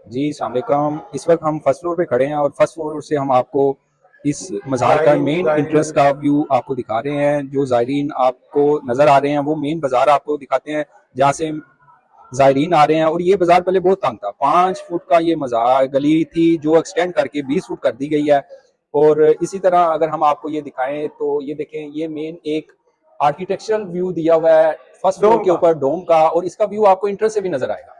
जी अस्सलाम वालेकुम। इस वक्त हम फर्स्ट फ्लोर पे खड़े हैं और फर्स्ट फ्लोर से हम आपको इस मज़ार का मेन इंट्रेंस का व्यू आपको दिखा रहे हैं। जो ज़ायरीन आपको नज़र आ रहे हैं वो मेन बाजार आपको दिखाते हैं जहाँ से ज़ायरीन आ रहे हैं। और ये बाजार पहले बहुत तंग था, 5 फुट का ये मज़ार गली थी जो एक्सटेंड करके 20 फुट कर दी गई है। और इसी तरह अगर हम आपको ये दिखाएं तो ये देखें, ये मेन एक आर्किटेक्चरल व्यू दिया हुआ है फर्स्ट फ्लोर के ऊपर डोम का, और इसका व्यू आपको इंट्रेंस से भी नजर आएगा।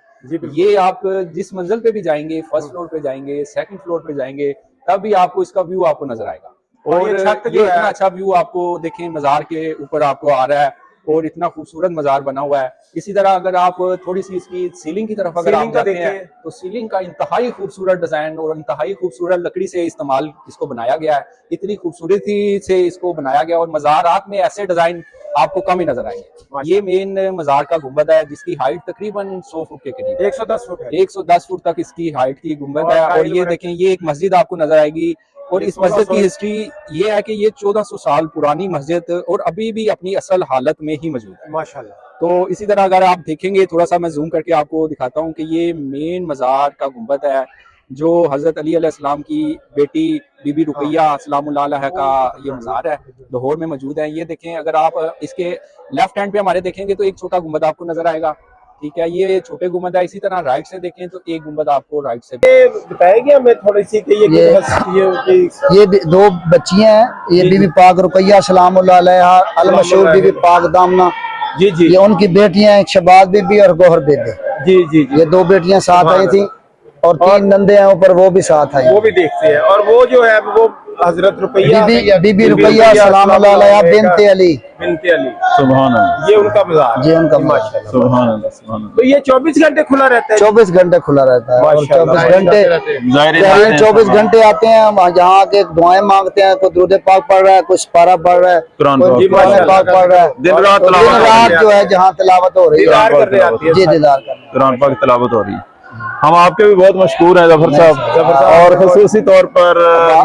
ये आप जिस मंजिल पे भी जाएंगे, फर्स्ट फ्लोर पे जाएंगे, सेकंड फ्लोर पे जाएंगे, तब भी आपको इसका व्यू आपको नजर आएगा। और ये इतना अच्छा व्यू आपको देखें मज़ार के ऊपर आपको आ रहा है और इतना खूबसूरत मज़ार बना हुआ है। इसी तरह अगर आप थोड़ी सी इसकी सीलिंग की तरफ अगर आप जाते हैं तो सीलिंग का इंतहाई खूबसूरत डिजाइन और इंतहाई खूबसूरत लकड़ी से इस्तेमाल इसको बनाया गया है। इतनी खूबसूरती से इसको बनाया गया और मज़ारात में ऐसे डिजाइन आपको कम ही नजर आएंगे। ये मेन मज़ार का गुंबद है जिसकी हाइट तकरीबन 100 फुट के करीब, 110 फुट है, 110 फुट तक इसकी हाइट की गुंबद है। और ये देखें, ये एक मस्जिद आपको नजर आएगी और इस मस्जिद की हिस्ट्री ये है कि ये 1400 साल पुरानी मस्जिद और अभी भी अपनी असल हालत में ही मौजूद है माशाल्लाह। तो इसी तरह अगर आप देखेंगे, थोड़ा सा मैं जूम करके आपको दिखाता हूँ कि ये मेन मज़ार का गुंबद है जो हजरत अली अलैहिस्सलाम की बेटी बीबी रुकैया सलामुल्लाह अलैहा का ये मज़ार है, लाहौर में मौजूद है। ये देखें, अगर आप इसके लेफ्ट हैंड पे हमारे देखेंगे तो एक छोटा गुंबद आपको नजर आएगा, ठीक है, ये छोटे गुंबद है। इसी तरह राइट से देखें तो एक गुंबद आपको राइट से बताएंगे हमें थोड़ी सी कि ये दो बच्चियां हैं, ये बीबी पाक रुकैया सलामुल्लाह अलैहा अल मशहूर बीबी पाक दामना, जी जी, ये उनकी बेटियां हैं शबाज बीबी और गोहर बीबी। जी जी, ये दो बेटियां साथ आई थी और 3 नंदे हैं ऊपर, वो भी साथ आई, वो भी देखते हैं। और वो जो है वो हजरत रुकैया बीबी रुकैया सलामुल्लाह अलैहा बिनते अली, सुभान अल्लाह, ये उनका मज़ार, ये उनका माशाअल्लाह, सुभान अल्लाह, सुभान अल्लाह। तो ये 24 घंटे खुला रहता है? 24 घंटे खुला रहता है और 24 घंटे 24 घंटे आते हैं हम यहाँ आके दुआएं मांगते हैं। कोई दुरूद पाक पढ़ रहा है, कुछ पारा पढ़ रहा है, कोई पाक पढ़ रहा है, दिन रात जो है जहाँ तिलावत हो रही है, जी दीदार कुरान पाक तिलावत हो रही है। हम आपके भी बहुत मशहूर हैं जफर साहब, और खुसूसी तौर पर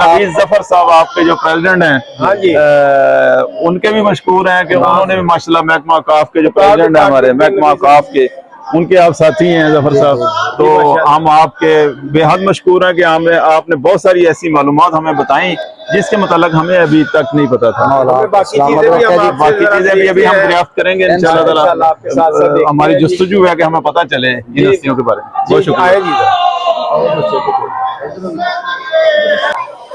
नवीद जफर साहब आपके जो प्रेसिडेंट हैं, उनके भी मशहूर हैं कि उन्होंने भी माशाल्लाह महकमा काफ के जो प्रेसिडेंट हैं हमारे महकमा काफ के, उनके आप साथी हैं जफर साहब। तो हम आपके बेहद मशहूर हैं कि आपने बहुत सारी ऐसी मालूमात हमें बताई जिसके मतलब हमें अभी तक नहीं पता था। बाकी चीजें भी अभी हम दरियाफ्त करेंगे इंशाअल्लाह। हमारी जुस्तजू है कि हमें पता चले इन हस्तियों के बारे में। बहुत शुक्रिया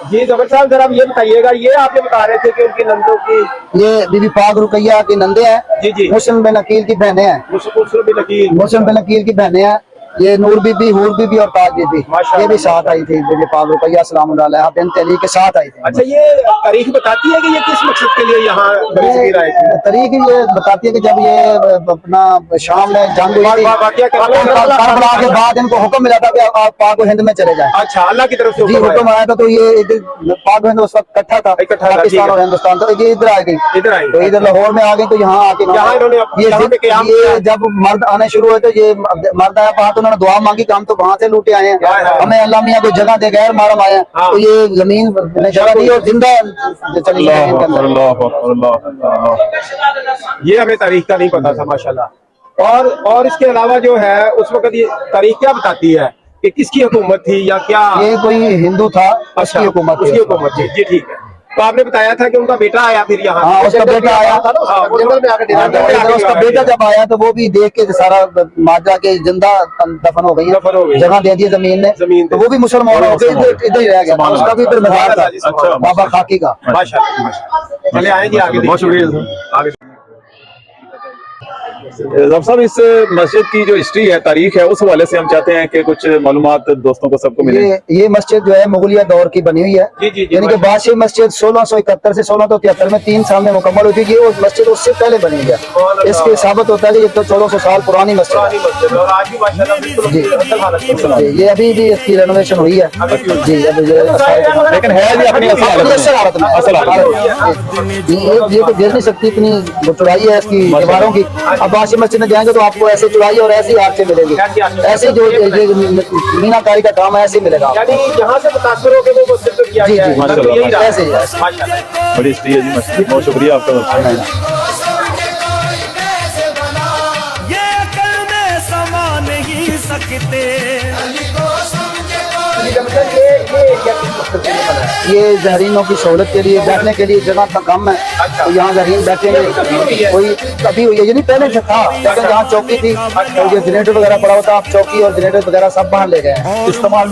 जी। जफर साहब जरा ये बताइएगा, ये आपने बता रहे थे कि उनकी नंदों की, ये बीबी पाक रुकैया की नंदे हैं, जी जी, मुस्लिम बिन अकील की बहनें हैं, मुस्लिम बिन अकील की बहनें हैं। ये नूर बीबी, हूर बीबी और ताज बीबी, ये भी साथ आई थी बीबी पाक रुकैया सलामुल्लाह अलैहा बिनते अली के साथ आई थी। अच्छा, ये तारीख बताती है कि ये किस मकसद के लिए यहाँ आई थी? तारीख ये बताती है कि जब ये अपना शाम में जंग हुई थी, करबला के बाद इनको हुक्म मिला था कि आप पाक हिंद में चले जाएं। अच्छा, अल्लाह की तरफ से जी हुक्म आया था। तो ये पाक हिंद उस वक्त इकट्ठा था, पाकिस्तान और हिंदुस्तान, तो ये इधर आ गई, तो इधर लाहौर में आ गई। तो यहाँ आके ये जब मर्द आने शुरू हुए तो ये मर्द आया वहाँ, तो उन्होंने दुआ मांगी कि हम तो वहाँ से लूटे आए हैं, हमें अल्लाह मियां को जगह दे, गैर मारम आए हैं, तो ये जमीन ने जगह दी और जिंदा चली गई। ये हमें तारीख का नहीं पता था माशाल्लाह। और इसके अलावा जो है उस वक्त ये तारीख क्या बताती है कि किसकी हुकूमत थी या क्या? ये कोई हिंदू था, उसकी हुकूमत थी। जी ठीक है। तो आपने बताया था कि उनका बेटा आया फिर यहाँ। हाँ, उसका बेटा आया था, जंगल में आकर डेरा डाला। तो उसका बेटा जब आया तो वो भी देख के सारा माजरा के जिंदा दफन हो गई है, जगह दे दी जमीन ने, तो वो भी मुसलमान हो गए, इधर ही रह गया। उसका भी फिर मजार था बाबा खाकी का। चले आएंगे आगे। बहुत शुक्रिया साहब। इस मस्जिद की जो हिस्ट्री है, तारीख है, उस हवाले से हम चाहते हैं कि कुछ मालूमात दोस्तों को सबको मिले। ये मस्जिद जो है मुगलिया दौर की बनी हुई है, यानी कि बादशाही मस्जिद 1671 से 1673 में 3 साल में मुकम्मल हुई थी। ये मस्जिद उससे पहले बनी हुई है। इसके साबित होता है कि ये तो 1400 साल पुरानी मस्जिद है। ये अभी भी इसकी रेनोवेशन हुई है जी, लेकिन है जी अपनी असल हालत में। ये तो गिर नहीं सकती, इतनी चौड़ाई है इसकी दीवारों की। अब बादशाही मस्जिद में जाएंगे तो आपको ऐसे चौड़ाई और ऐसी आग से मिलेगी, ऐसे जो मीनाकारी का काम है ऐसे मिलेगा। यहाँ से मुतासर होकर वो मस्जिद को किया गया है। ऐसे ही है। बड़ी हिस्ट्री है जी मस्जिद। बहुत शुक्रिया आपका। ये जहरीनों की सहूलत के लिए, बैठने के लिए जगह का कम है, तो यहाँ जहरीन बैठेंगे। कोई अभी ये नहीं पहले से था, लेकिन जहाँ चौकी थी तो ये जनरेटर वगैरह पड़ा होता, आप चौकी और जनरेटर वगैरह सब बाहर ले गए हैं, इस्तेमाल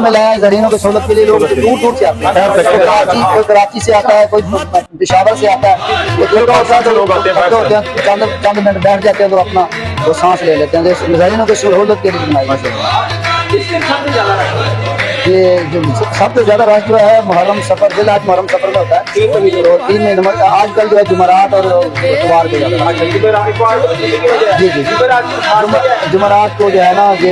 में लाए हैं। जहरीनों की सहूलत के लिए लोग दूर दूर से आते हैं, कोई कराची से आता है, कोई पेशावर से आता है, लोग आते हैं, चंद मिनट बैठ जाते हैं तो अपना वो सांस ले लेते हैं। जहरीनों की सहूलत के लिए बनाई। ये जो सबसे ज्यादा रश जो है मुहर्रम सफर, जिला आज मुहर्रम सफर में होता है 3 महीने। आजकल जो है जुमरात और इतवार को ज्यादा जी जुमरात को जो है ना, ये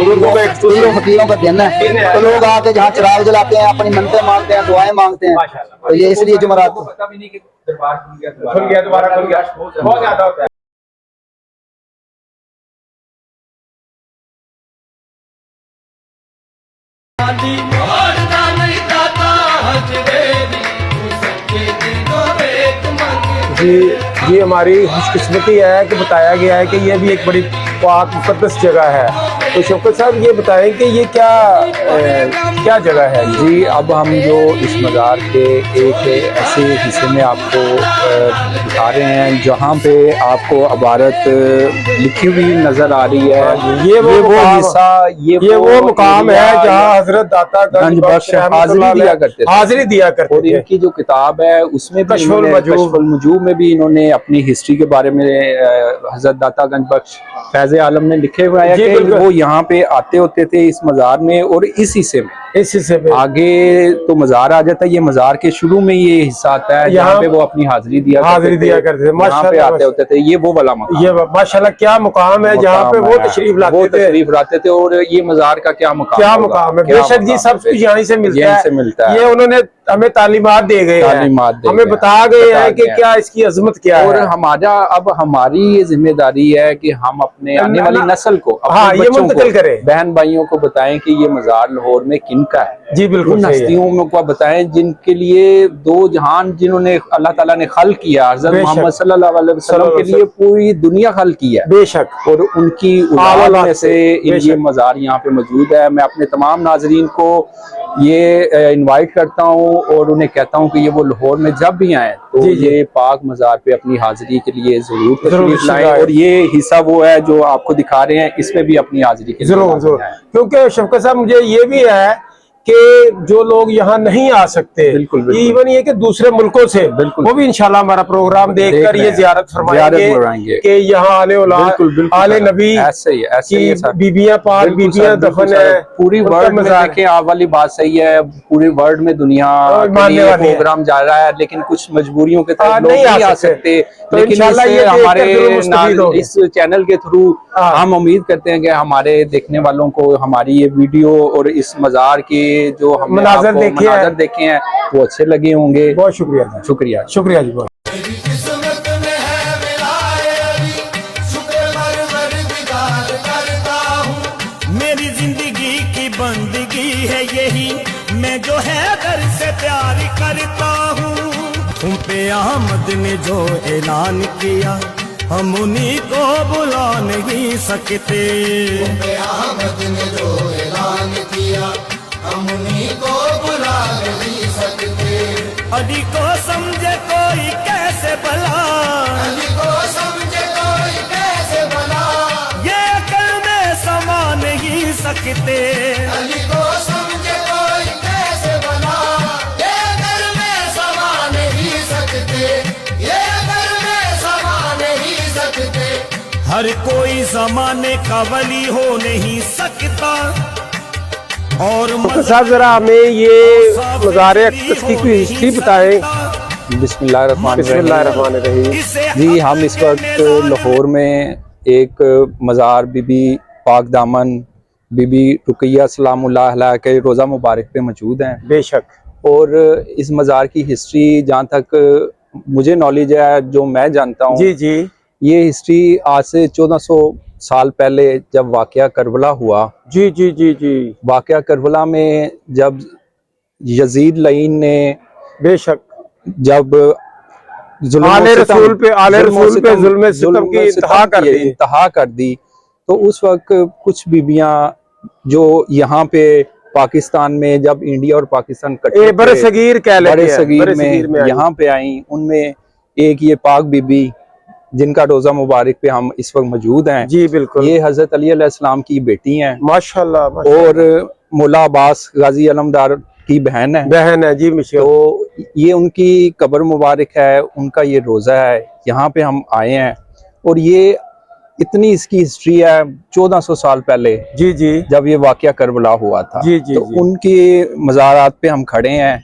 फकीरों का दिन है, तो लोग आके जहाँ चिराग जलाते हैं, अपनी मन्नतें मांगते हैं, दुआएं मांगते हैं, तो ये इसलिए जुमरात को खुल गया, दोबारा खुल गया, बहुत ज्यादा होता है। जी, ये हमारी खुशकिस्मती है कि बताया गया है कि ये भी एक बड़ी पाक मुकद्दस जगह है। तो शौकत साहब ये बताएं कि ये क्या जगह है? जी, अब हम जो इस मज़ार के एक ऐसे हिस्से में आपको दिखा रहे हैं जहाँ पे आपको इबारत लिखी हुई नजर आ रही है। ये वो हिस्सा, ये वो मुकाम है जहाँ हजरत दाता गंज बख्श हाजिरी दिया करते थे। और इनकी जो किताब है उसमें भी कश्फुल मजूब में भी इन्होंने अपनी हिस्ट्री के बारे में हजरत दाता गंज बख्श फैज़ आलम ने लिखे हुए हैं कि वो यहाँ पे आते होते थे इस मज़ार में, और इस हिस्से में आगे तो मज़ार आ जाता है। ये मज़ार के शुरू में ये हिस्सा आता है जहाँ पे वो अपनी हाजिरी दिया करते थे, यहाँ पे आते होते थे। ये वो वाला मकाम, ये माशाल्लाह क्या मुकाम है जहाँ पे वो तशरीफ लाते थे। और ये मज़ार का क्या मुकाम है। बेशक जी, सब कुछ यहीं से मिलता है। ये उन्होंने हमें तालीमात दे गए, हमें बता गए हैं कि क्या इसकी अजमत क्या है। और हमारी ये जिम्मेदारी है कि हम अपने आने वाली नस्ल को, ये मुंतकिल करें, बहन भाइयों को बताएं कि ये मज़ार लाहौर में किनका है। जी बिल्कुल, उन हस्तियों को बताएं जिनके लिए दो जहान, जिन्होंने अल्लाह ताला ने खल किया, हज़रत मोहम्मद सल्लल्लाहु अलैहि वसल्लम के लिए पूरी दुनिया खल किया बेशक, और उनकी औलाद में से ये मज़ार यहाँ पे मौजूद है। मैं अपने तमाम नाजरीन को ये इनवाइट करता हूँ और उन्हें कहता हूँ कि ये वो लाहौर में जब भी आए तो ये पाक मज़ार पे अपनी हाजिरी के लिए जरूर तशरीफ लाएं। और ये हिस्सा वो है जो आपको दिखा रहे हैं, इसमें भी अपनी हाजिरी के लिए जरूर, क्योंकि शफकत साहब मुझे ये भी है कि जो लोग यहाँ नहीं आ सकते, इवन ये कि दूसरे मुल्कों से, वो भी इंशाल्लाह हमारा प्रोग्राम देखकर ये जियारत फरमाएंगे कि यहाँ आले नबी की बीबियां पाक, बीबियां दफन है। पूरी वर्ल्ड में देखें, आप वाली बात सही है, पूरी वर्ल्ड में दुनिया प्रोग्राम जा रहा है, लेकिन कुछ मजबूरियों के तहत लोग नहीं आ सकते। तो लेकिन हमारे इस चैनल के थ्रू हम उम्मीद करते हैं कि हमारे देखने वालों को हमारी ये वीडियो और इस मज़ार की जो हमने मनाज़र देखे हैं वो अच्छे लगे होंगे। बहुत शुक्रिया शुक्रिया जी। बहुत मेरी जिंदगी की बंदगी है यही, मैं जो है घर से प्यार करता हूँ। तुम पे अहमद ने जो ऐलान किया हम उन्हीं को बुला नहीं सकते। तुम पे अहमद ने जो ऐलान किया हम उन्हीं को बुला नहीं सकते। अली को समझे कोई कैसे भला, अली को समझे कोई कैसे भला, ये अकल में समा नहीं सकते, अली को समझे कोई कैसे भला, ये अकल में समा नहीं सकते, ये अकल में समा नहीं सकते। हर कोई जमाने का वली हो नहीं सकता। और साहब जरा हमें ये मज़ार अक़स की कोई हिस्ट्री बताएं। बिस्मिल्लाहिर्रहमानिर्रहीम। जी, हम इस वक्त लाहौर में एक मज़ार बीबी पाक दामन बीबी रुकैया सलामुल्लाह अलैहा के रोज़ा मुबारक पे मौजूद हैं। बेशक। और इस मज़ार की हिस्ट्री जहाँ तक मुझे नॉलेज है, जो मैं जानता हूँ, जी जी, ये हिस्ट्री आज से 1400 साल पहले जब वाक़या करबला हुआ, जी जी जी जी, वाक़या करबला में जब यजीद लईन ने बेशक जब आले रसूल पे जुल्म सितम की इंतहा कर दी, तो उस वक्त कुछ बीबियां जो यहाँ पे पाकिस्तान में, जब इंडिया और पाकिस्तान कटे बड़े सगीर में यहाँ पे आई, उनमें एक ये पाक बीबी जिनका रोजा मुबारक पे हम इस वक्त मौजूद हैं। जी बिल्कुल। ये हजरत अली अलैहिस्सलाम की बेटी हैं, माशाल्लाह, और मौला अब्बास गाजी अलमदार की बहन है जी। तो ये उनकी कब्र मुबारक है, उनका ये रोजा है, यहाँ पे हम आए हैं। और ये इतनी इसकी हिस्ट्री है 1400 साल पहले, जी जी, जब ये वाक़या करबला हुआ था। जी जी, तो उनके मज़ारात पे हम खड़े हैं।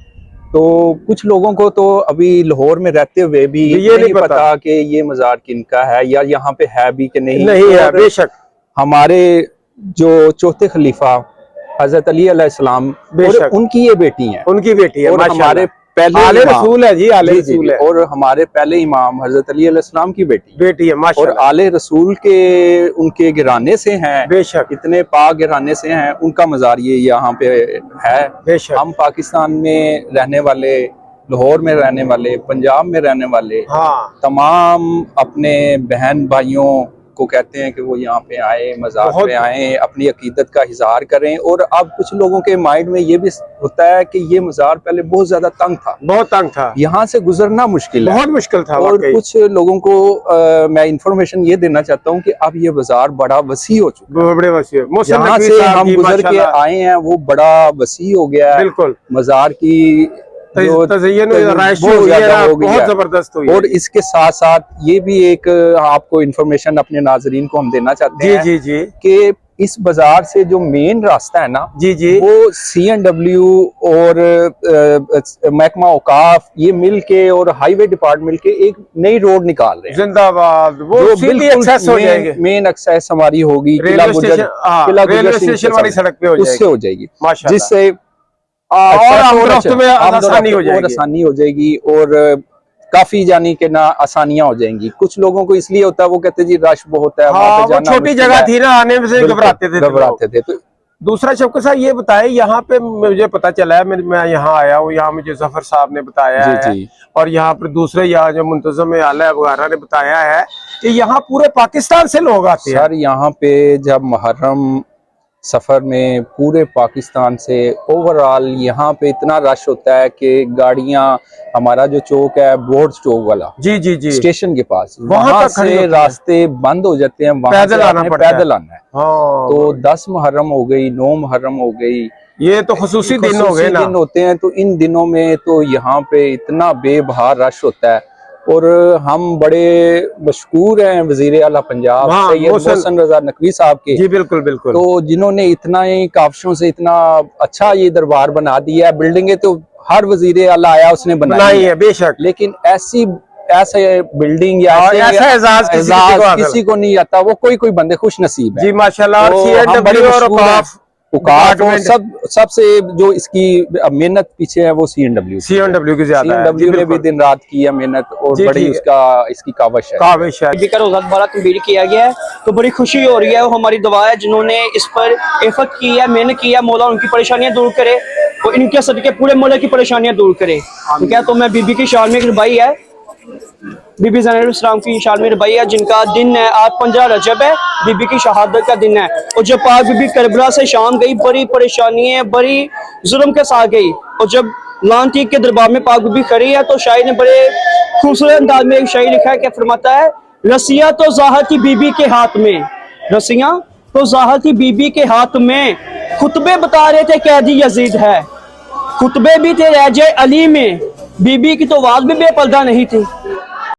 तो कुछ लोगों को तो अभी लाहौर में रहते हुए भी ये नहीं पता कि ये मज़ार किनका है, या यहाँ पे है भी कि नहीं है। बेशक हमारे जो चौथे खलीफा हजरत अली अलैहिस्सलाम, और उनकी ये बेटी है, और हमारे पहले आले रसूल है जी, आले रसूल है, और हमारे पहले इमाम हजरत अली अलैहिस्सलाम की बेटी है, माशाल्लाह। और आले रसूल के उनके घराने से हैं, बेशक, इतने पाक घराने से हैं, उनका मज़ार ये यहाँ पे है। बेशक। हम पाकिस्तान में रहने वाले, लाहौर में रहने वाले, पंजाब में रहने वाले, हाँ, तमाम अपने बहन भाइयों को कहते हैं कि वो यहाँ पे आए, मज़ार में आए, अपनी अकीदत का इजहार करें। और अब कुछ लोगों के माइंड में ये भी होता है कि ये मज़ार पहले बहुत ज्यादा तंग था, यहाँ से गुजरना मुश्किल है, बहुत मुश्किल था। और कुछ लोगों को मैं इंफॉर्मेशन ये देना चाहता हूँ कि अब ये मज़ार बड़ा वसी हो चुका है, बड़े वसी, जहाँ से हम गुजर के आए हैं वो बड़ा वसी हो गया है। बिल्कुल, मज़ार की बहुत जबरदस्त हुई। और इसके साथ साथ ये भी एक आपको इंफॉर्मेशन अपने नाजरीन को हम देना चाहते हैं, जी जी, कि इस बाजार से जो मेन रास्ता है ना, जी जी, वो CNW और महकमा औकाफ ये मिल के और हाईवे डिपार्टमेंट के एक नई रोड निकाल रहे हैं। जिंदाबाद। वो सीधी एक्सेस हो जाएगी, मेन एक्सेस हमारी होगी रेलवे स्टेशन वाली सड़क पे, उससे हो जाएगी, जिससे आसानी हो जाएगी, और काफी जानी के ना आसानियां हो जाएंगी। कुछ लोगों को इसलिए होता है, वो कहते जी रश बहुत है, वहाँ पे छोटी जगह थी ना, आने में से घबराते थे। तो दूसरा शौकत साहब ये बताए, यहाँ पे मुझे पता चला है, मैं यहाँ आया हूँ, यहाँ मुझे जफर साहब ने बताया है, और यहाँ पर दूसरे यहाँ जो मुंतज़म आला वगैरह ने बताया है कि यहाँ पूरे पाकिस्तान से लोग आते हैं। सर यहाँ पे जब मुहर्रम सफर में पूरे पाकिस्तान से ओवरऑल यहाँ पे इतना रश होता है कि गाड़ियां, हमारा जो चौक है बोर्ड चौक वाला, जी जी जी, स्टेशन के पास, वहां से रास्ते बंद हो जाते हैं, वहां पैदल आना है। हाँ। तो 10 मुहर्रम हो गई, 9 मुहर्रम हो गई, ये तो खुसूसी दिन हो गए ना, दिन होते हैं। तो इन दिनों में तो यहाँ पे इतना बेबहार रश होता है, और हम बड़े मशहूर हैं वजीर आला पंजाब सैयद मोहसिन रजा नकवी साहब के। जी बिल्कुल बिल्कुल। तो जिन्होंने इतना ही काफिशों से इतना अच्छा ये दरबार बना दिया है। बिल्डिंगें तो हर वजीर आला आया उसने बनाई है बेशक, लेकिन ऐसे बिल्डिंग या ऐसा एजाज किसी को नहीं आता। वो कोई बंदे खुश नसीब है जी माशाल्लाह। और सबसे जो इसकी मेहनत पीछे है वो CNW की ज्यादा है। CNW ने भी दिन रात की है मेहनत, और बड़ी इसकी काविश है। बीबी का रोज़ा मुबारक कंप्लीट किया गया है, तो बड़ी खुशी हो रही है। वो हमारी दुआ है, जिन्होंने इस पर एफर्ट की है, मेहनत की है, मौला उनकी परेशानियां दूर करे और इनके सदके पूरे मुल्क की परेशानियां दूर करे। ठीक है, तो मैं बीबी की शान में एक रुबाई है, बीबी ज़ैनब इस्लाम की शान में रुबाई है, जिनका दिन है आज 15 रजब है, बीबी की शहादत का दिन है। और जब पाक बीबी करबला से शाम गई, बड़ी परेशानी है, बड़ी जुल्म के साथ गई, और जब लांती के दरबार में पाक बीबी खड़ी है, तो शायर ने बड़े खूबसूरत अंदाज में एक शायर लिखा है, क्या फरमाता है, रसिया तो ज़ाहर थी बीबी के हाथ में, रसिया तो ज़ाहर थी बीबी के हाथ में, खुतबे बता रहे थे कैदी यजीद है, खुतबे भी थे रजे अली में, बीबी की तो आवाज भी बेपर्दा नहीं थी।